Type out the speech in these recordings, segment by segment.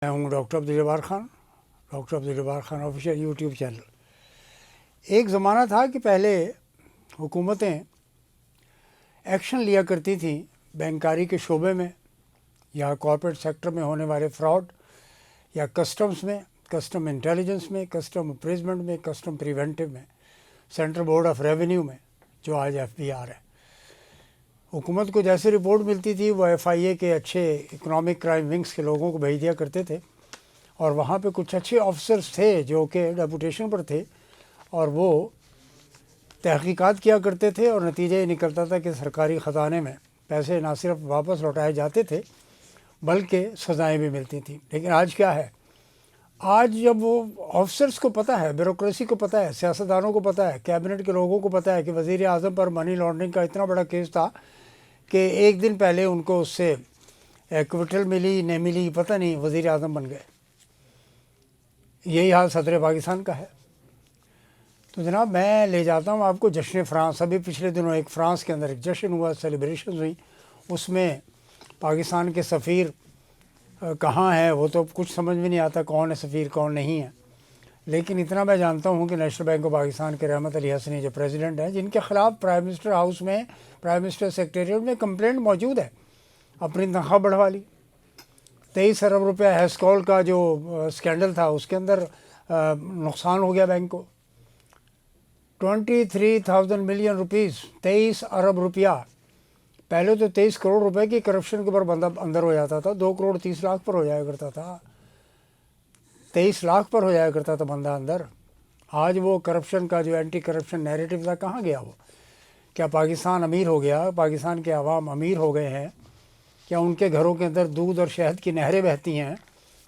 میں ہوں doctor Abdul Jabbar Khan, doctor Abdul Jabbar Khan official YouTube channel. ایک زمانہ تھا کہ پہلے حکومتیں ایکشن لیا کرتی تھیں بینکاری کے شعبے میں یا کارپوریٹ سیکٹر میں ہونے والے فراڈ، یا کسٹمز میں، کسٹم انٹیلیجنس میں، کسٹم اپریزمنٹ میں، کسٹم پریونٹیو میں، سینٹرل بورڈ آف ریونیو میں، جو آج FBR ہے۔ حکومت کو جیسے رپورٹ ملتی تھی وہ FIA کے اچھے اکنامک کرائم ونگس کے لوگوں کو بھیج دیا کرتے تھے، اور وہاں پہ کچھ اچھے آفیسرز تھے جو کہ ڈیپوٹیشن پر تھے، اور وہ تحقیقات کیا کرتے تھے، اور نتیجہ یہ نکلتا تھا کہ سرکاری خزانے میں پیسے نہ صرف واپس لوٹائے جاتے تھے بلکہ سزائیں بھی ملتی تھیں۔ لیکن آج کیا ہے؟ آج جب وہ آفیسرز کو پتہ ہے، بیوروکریسی کو پتہ ہے، سیاستدانوں کو پتہ ہے، کیبنٹ کے لوگوں کو پتہ ہے کہ وزیر اعظم پر منی لانڈرنگ کا اتنا بڑا کیس تھا کہ ایک دن پہلے ان کو اس سے ایکویٹل ملی نہیں ملی پتہ نہیں، وزیر اعظم بن گئے۔ یہی حال صدر پاکستان کا ہے۔ تو جناب میں لے جاتا ہوں آپ کو جشن فرانس۔ ابھی پچھلے دنوں ایک فرانس کے اندر ایک جشن ہوا، سیلیبریشنز ہوئی، اس میں پاکستان کے سفیر کہاں ہے وہ تو کچھ سمجھ میں نہیں آتا، کون ہے سفیر کون نہیں ہے، لیکن اتنا میں جانتا ہوں کہ نیشنل بینک آف پاکستان کے رحمت علی حسنی جو پریزیڈنٹ ہیں، جن کے خلاف پرائم منسٹر ہاؤس میں، پرائم منسٹر سیکریٹریٹ میں کمپلینٹ موجود ہے، اپنی تنخواہ بڑھوا لی۔ 23 ارب روپیہ ہیسکول کا جو اسکینڈل تھا اس کے اندر نقصان ہو گیا بینک کو، 23,000 ملین روپیز، 23 ارب روپیہ۔ پہلے تو 23 کروڑ روپے کی کرپشن کے اوپر بندہ اندر ہو جاتا تھا، 2 کروڑ 30 لاکھ پر ہو جایا کرتا تھا، 23 لاکھ پر ہو جایا کرتا تھا بندہ اندر۔ آج وہ کرپشن کا جو اینٹی کرپشن نیریٹو تھا کہاں گیا وہ؟ کیا پاکستان امیر ہو گیا؟ پاکستان کے عوام امیر ہو گئے ہیں؟ کیا ان کے گھروں کے اندر دودھ اور شہد کی نہریں بہتی ہیں؟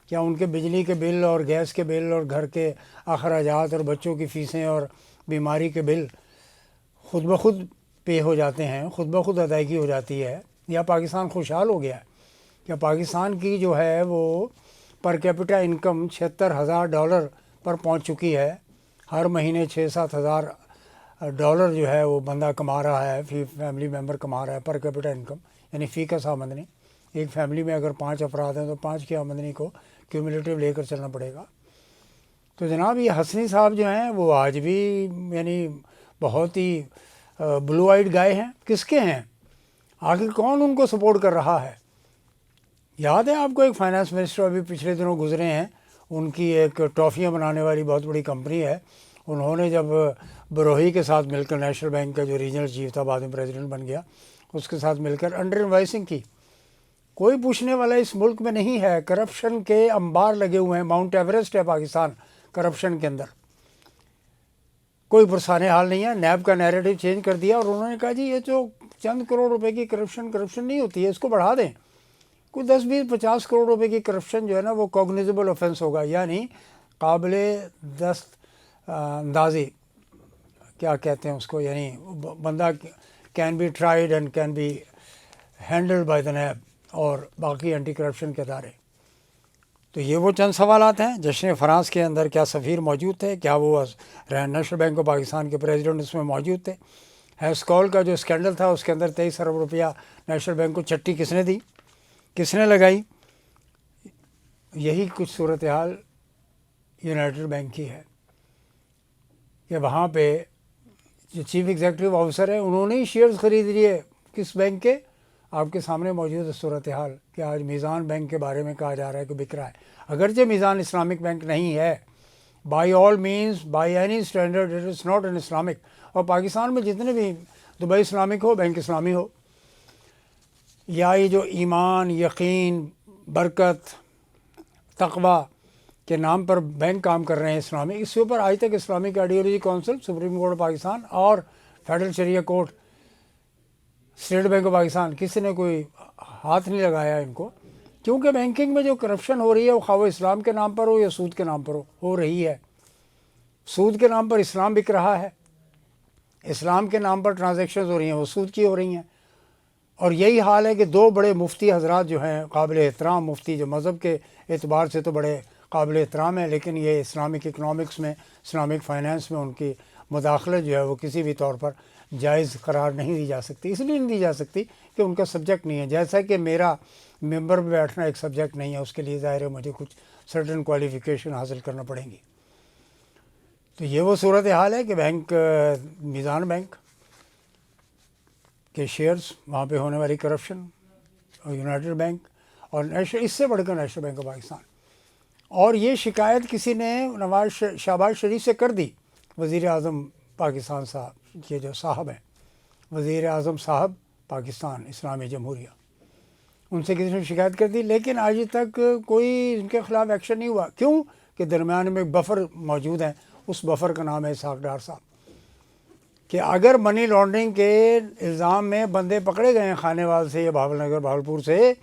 کیا ان کے بجلی کے بل اور گیس کے بل اور گھر کے اخراجات اور بچوں کی فیسیں اور بیماری کے بل خود بخود پے ہو جاتے ہیں، خود بخود ادائیگی ہو جاتی ہے؟ یا پاکستان خوشحال ہو گیا ہے؟ کیا پاکستان کی جو ہے وہ پر کیپٹا انکم $76,000 پر پہنچ چکی ہے؟ ہر مہینے 6-7 ہزار ڈالر جو ہے وہ بندہ کما رہا ہے، فی فیملی ممبر کما رہا ہے، پر کیپٹا انکم یعنی فی کا آمدنی۔ ایک فیملی میں اگر 5 افراد ہیں تو 5 کی آمدنی کو کیومولیٹیو لے کر چلنا پڑے گا۔ تو جناب یہ حسنی صاحب جو ہیں وہ آج بھی یعنی بہت ہی بلو آئیڈ گائے ہیں۔ کس کے ہیں؟ آخر کون ان کو سپورٹ کر رہا ہے؟ یاد ہے آپ کو ایک فائنانس منسٹر ابھی پچھلے دنوں گزرے ہیں، ان کی ایک ٹافیاں بنانے والی بہت بڑی کمپنی ہے، انہوں نے جب بروہی کے ساتھ مل کر، نیشنل بینک کا جو ریجنل چیف تھا بعد میں پریزیڈنٹ بن گیا، اس کے ساتھ مل کر انڈر انوائسنگ کی۔ کوئی پوچھنے والا اس ملک میں نہیں ہے، کرپشن کے انبار لگے ہوئے ہیں، ماؤنٹ ایوریسٹ ہے پاکستان کرپشن کے اندر، کوئی پرسان حال نہیں ہے۔ نیب کا نیریٹو چینج کر دیا اور انہوں نے کہا جی یہ جو چند کروڑ روپے کی کرپشن نہیں ہوتی ہے، اس کو بڑھا دیں، کوئی 10-20-50 کروڑ روپے کی کرپشن جو ہے نا وہ کوگنیزیبل آفینس ہوگا، یعنی قابل دست اندازی، کیا کہتے ہیں اس کو، یعنی بندہ can be tried and can be handled by the NAB اور باقی اینٹی کرپشن کے ادارے۔ تو یہ وہ چند سوالات ہیں۔ جشن فرانس کے اندر کیا سفیر موجود تھے؟ کیا وہ نیشنل بینک آف پاکستان کے پریزیڈنٹ اس میں موجود تھے؟ ہیسکول کا جو اسکینڈل تھا اس کے اندر 23 ارب روپیہ نیشنل بینک کو چٹی کس نے دی، کس نے لگائی؟ یہی کچھ صورتحال یونائٹڈ بینک کی ہے کہ وہاں پہ جو چیف ایگزیکٹو آفیسر ہے انہوں نے ہی شیئرز خرید لیے کس بینک کے؟ آپ کے سامنے موجود ہے صورتحال کہ آج میزان بینک کے بارے میں کہا جا رہا ہے کہ بک رہا ہے، اگرچہ میزان اسلامک بینک نہیں ہے، by all means by any standard it is not an Islamic. اور پاکستان میں جتنے بھی دبئی اسلامک ہو، بینک اسلامی ہو، یا یہ جو ایمان، یقین، برکت، تقوی کے نام پر بینک کام کر رہے ہیں اسلامی، اس کے اوپر آج تک Islamic ideology council, supreme court of Pakistan اور فیڈرل شریعہ court, state bank of Pakistan, کسی نے کوئی ہاتھ نہیں لگایا ان کو، کیونکہ بینکنگ میں جو کرپشن ہو رہی ہے وہ خواہ وہ اسلام کے نام پر ہو یا سود کے نام پر ہو رہی ہے۔ سود کے نام پر اسلام بک رہا ہے، اسلام کے نام پر ٹرانزیکشنز ہو رہی ہیں وہ سود کی ہو رہی ہیں۔ اور یہی حال ہے کہ 2 بڑے مفتی حضرات جو ہیں قابل احترام مفتی، جو مذہب کے اعتبار سے تو بڑے قابل احترام ہیں، لیکن یہ اسلامک اکنامکس میں، اسلامک فائنانس میں ان کی مداخلت جو ہے وہ کسی بھی طور پر جائز قرار نہیں دی جا سکتی. اس لیے نہیں دی جا سکتی کہ ان کا سبجیکٹ نہیں ہے. جیسا کہ میرا ممبر میں بیٹھنا ایک سبجیکٹ نہیں ہے, اس کے لیے ظاہر ہے مجھے کچھ سرٹن کوالیفیکیشن حاصل کرنا پڑیں گی. تو یہ وہ صورت حال ہے کہ بینک, میزان بینک کے شیئرز, وہاں پہ ہونے والی کرپشن, اور یونائٹڈ بینک, اور اس سے بڑھ کر نیشنل بینک آف پاکستان. اور یہ شکایت کسی نے شہباز شریف سے کر دی, وزیر اعظم پاکستان صاحب کے جو صاحب ہیں, وزیر اعظم صاحب پاکستان اسلامی جمہوریہ, ان سے کسی نے شکایت کر دی. لیکن آج تک کوئی ان کے خلاف ایکشن نہیں ہوا. کیوں؟ کہ درمیان میں بفر موجود ہیں. اس بفر کا نام ہے اسحاق ڈار صاحب. کہ اگر منی لانڈرنگ کے الزام میں بندے پکڑے گئے ہیں خانے وال سے یا بھاول نگر بھاولپور سے,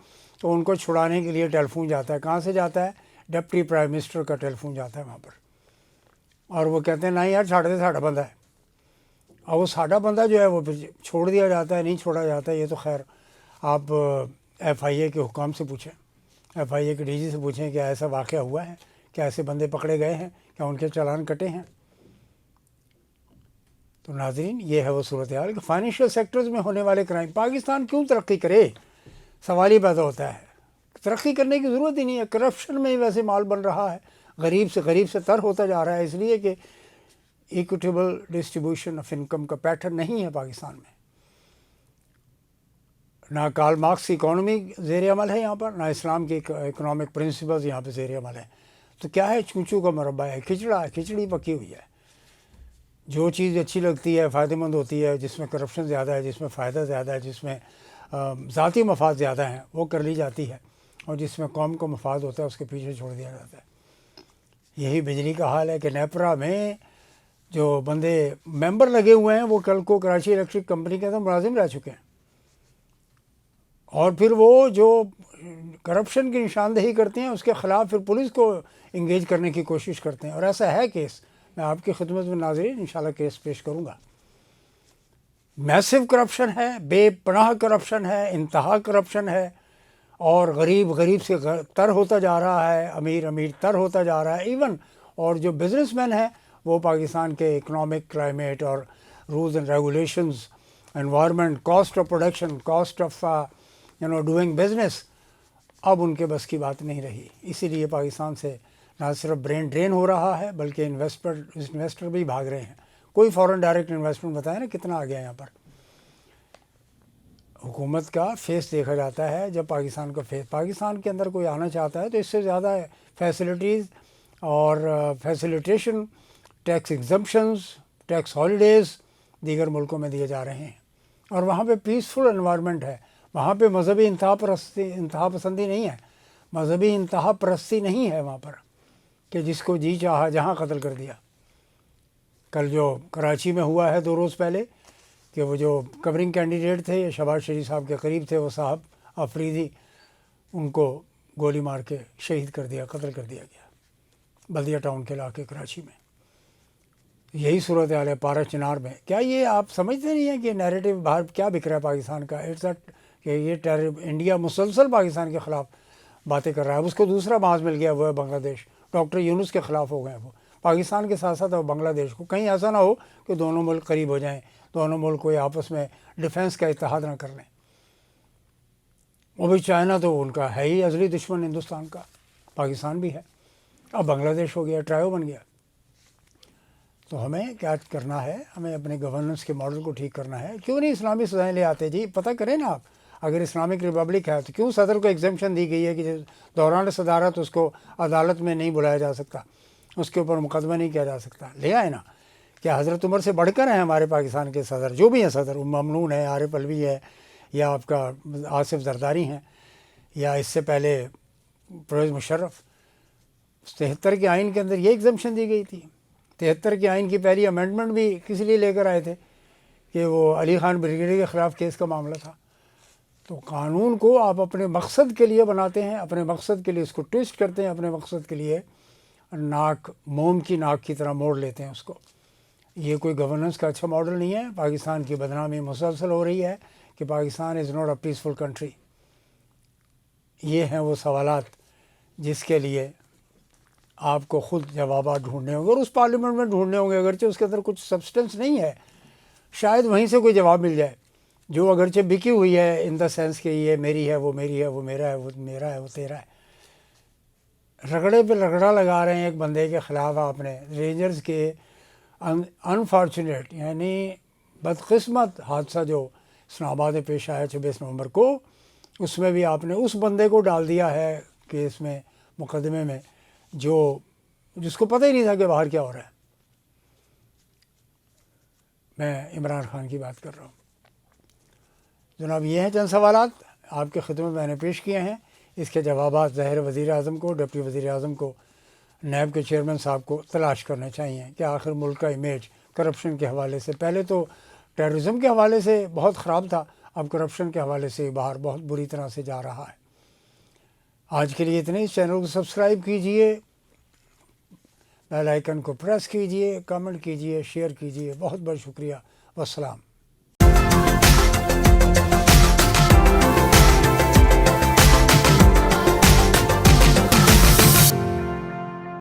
تو ان کو چھڑانے کے لیے ٹیلی فون جاتا ہے. کہاں سے جاتا ہے؟ ڈپٹی پرائم منسٹر کا ٹیلی فون جاتا ہے وہاں پر, اور وہ کہتے ہیں نہیں یار چھاڑ دے, ساڈا بندہ ہے. اور وہ ساڈا بندہ جو ہے وہ چھوڑ دیا جاتا ہے, نہیں چھوڑا جاتا ہے. یہ تو خیر آپ ایف آئی اے کے حکام سے پوچھیں, ایف آئی اے کے ڈی جی سے پوچھیں کہ ایسا واقعہ ہوا ہے, کیا ایسے بندے پکڑے گئے ہیں, کیا ان کے چالان کٹے ہیں. تو ناظرین, یہ ہے وہ صورتحال کہ فائنینشیل سیکٹرز میں ہونے والے کرائم. پاکستان کیوں ترقی کرے, سوال ہی پیدا ہوتا ہے. ترقی کرنے کی ضرورت ہی نہیں ہے. کرپشن میں ہی ویسے مال بن رہا ہے, غریب سے تر ہوتا جا رہا ہے, اس لیے کہ ایکوٹیبل ڈسٹریبیوشن آف انکم کا پیٹرن نہیں ہے پاکستان میں. نہ کارل مارکس کی اکانومی زیر عمل ہے یہاں پر, نہ اسلام کے اکنامک پرنسپلز یہاں پہ زیر عمل ہے. تو کیا ہے, چونچو کا مربع ہے, کھچڑی پکی ہوئی ہے. جو چیز اچھی لگتی ہے, فائدہ مند ہوتی ہے, جس میں کرپشن زیادہ ہے, جس میں فائدہ زیادہ ہے, جس میں ذاتی مفاد زیادہ ہیں, وہ کر لی جاتی ہے. اور جس میں قوم کو مفاد ہوتا ہے اس کے پیچھے چھوڑ دیا جاتا ہے. یہی بجلی کا حال ہے کہ نیپرا میں جو بندے ممبر لگے ہوئے ہیں وہ کل کو کراچی الیکٹرک کمپنی کے اندر ملازم رہ چکے ہیں, اور پھر وہ جو کرپشن کی نشاندہی کرتے ہیں اس کے خلاف پھر پولیس کو انگیج کرنے کی کوشش کرتے ہیں. اور ایسا ہے کیس, میں آپ کی خدمت میں ناظرین انشاءاللہ کیس پیش کروں گا. میسو کرپشن ہے, بے پناہ کرپشن ہے, انتہا کرپشن ہے, اور غریب سے تر ہوتا جا رہا ہے, امیر تر ہوتا جا رہا ہے ایون. اور جو بزنس مین ہیں وہ پاکستان کے اکنامک کلائمیٹ اور rules and regulations, environment, cost of production, cost of doing business, اب ان کے بس کی بات نہیں رہی. اسی لیے پاکستان سے نہ صرف برین ڈرین ہو رہا ہے بلکہ انویسٹر بھی بھاگ رہے ہیں. کوئی فورن ڈائریکٹ انویسٹمنٹ بتائیں نا کتنا آ گیا یہاں پر. حکومت کا فیس دیکھا جاتا ہے جب پاکستان کا فیس, پاکستان کے اندر کوئی آنا چاہتا ہے تو اس سے زیادہ فیسلٹیز اور فیسلیٹیشن, ٹیکس ایگزمپشنز, ٹیکس ہالیڈیز دیگر ملکوں میں دیے جا رہے ہیں. اور وہاں پہ پیسفل انوائرمنٹ ہے, وہاں پہ مذہبی انتہا پسندی نہیں ہے, مذہبی انتہا پرستی نہیں ہے وہاں پر کہ جس کو جی چاہا جہاں قتل کر دیا. کل جو کراچی میں ہوا ہے 2 روز پہلے کہ وہ جو کورنگ کینڈیڈیٹ تھے شہباز شریف صاحب کے قریب تھے, وہ صاحب آفریدی, ان کو گولی مار کے شہید کر دیا, قتل کر دیا گیا بلدیہ ٹاؤن کے علاقے کراچی میں. یہی صورتحال ہے پارا چنار میں. کیا یہ آپ سمجھتے نہیں ہیں کہ نیریٹو باہر کیا بک رہا ہے پاکستان کا؟ کہ یہ انڈیا مسلسل پاکستان کے خلاف باتیں کر رہا ہے. اس کو دوسرا باز مل گیا, وہ ہے بنگلہ دیش. ڈاکٹر یونس کے خلاف ہو گئے وہ پاکستان کے ساتھ ساتھ, اور بنگلہ دیش کو. کہیں ایسا نہ ہو کہ دونوں ملک قریب ہو جائیں, دونوں ملک کوئی آپس میں ڈیفنس کا اتحاد نہ کر لیں. وہ بھی چائنا تو ان کا ہے ہی ازلی دشمن ہندوستان کا, پاکستان بھی ہے. اب بنگلہ دیش ہو گیا, ٹرائیو بن گیا. تو ہمیں کیا کرنا ہے, ہمیں اپنے گورننس کے ماڈل کو ٹھیک کرنا ہے. کیوں نہیں اسلامی سزائیں لے آتے جی؟ پتہ کریں نا آپ, اگر اسلامک ریپبلک ہے تو کیوں صدر کو ایگزمپشن دی گئی ہے کہ دوران صدارت اس کو عدالت میں نہیں بلایا جا سکتا, اس کے اوپر مقدمہ نہیں کیا جا سکتا؟ لے آئے نا. کیا حضرت عمر سے بڑھ کر ہیں ہمارے پاکستان کے صدر جو بھی ہیں؟ صدر ممنون ہے, عارف علوی ہے, یا آپ کا آصف زرداری ہیں, یا اس سے پہلے پرویز مشرف. 73 کے آئین کے اندر یہ ایگزمپشن دی گئی تھی. 73 کے آئین کی پہلی امینڈمنٹ بھی کس لیے لے کر آئے تھے کہ وہ علی خان بریگیڈی کے خلاف کیس کا معاملہ تھا. تو قانون کو آپ اپنے مقصد کے لیے بناتے ہیں, اپنے مقصد کے لیے اس کو ٹویسٹ کرتے ہیں, اپنے مقصد کے لیے موم کی ناک کی طرح موڑ لیتے ہیں اس کو. یہ کوئی گورننس کا اچھا ماڈل نہیں ہے. پاکستان کی بدنامی مسلسل ہو رہی ہے کہ Pakistan is not a peaceful country. یہ ہیں وہ سوالات جس کے لیے آپ کو خود جوابات ڈھونڈنے ہوں گے, اور اس پارلیمنٹ میں ڈھونڈنے ہوں گے, اگرچہ اس کے اندر کچھ سبسٹنس نہیں ہے. شاید وہیں سے کوئی جواب مل جائے، جو اگرچہ بکی ہوئی ہے ان دا سینس کہ یہ میری ہے، وہ میری ہے، وہ میرا ہے، وہ میرا ہے، وہ تیرا ہے۔ رگڑے پہ رگڑا لگا رہے ہیں ایک بندے کے خلاف آپ نے، رینجرز کے انفارچونیٹ یعنی بدقسمت حادثہ جو اسلام آباد میں پیش آیا 26 نومبر کو، اس میں بھی آپ نے اس بندے کو ڈال دیا ہے کیس میں، مقدمے میں، جس کو پتہ ہی نہیں تھا کہ باہر کیا ہو رہا ہے۔ میں عمران خان کی بات کر رہا ہوں۔ جناب یہ ہیں چند سوالات آپ کی خدمت میں نے پیش کیے ہیں، اس کے جوابات ظاہر وزیر اعظم کو، ڈپٹی وزیر اعظم کو، نیب کے چیئرمین صاحب کو تلاش کرنے چاہیے کہ آخر ملک کا امیج کرپشن کے حوالے سے، پہلے تو ٹیررزم کے حوالے سے بہت خراب تھا، اب کرپشن کے حوالے سے باہر بہت بری طرح سے جا رہا ہے۔ آج کے لیے اتنے، اس چینل کو سبسکرائب کیجئے، بیل آئیکن کو پریس کیجئے، کمنٹ کیجئے، شیئر کیجئے۔ بہت بہت شکریہ، والسلام۔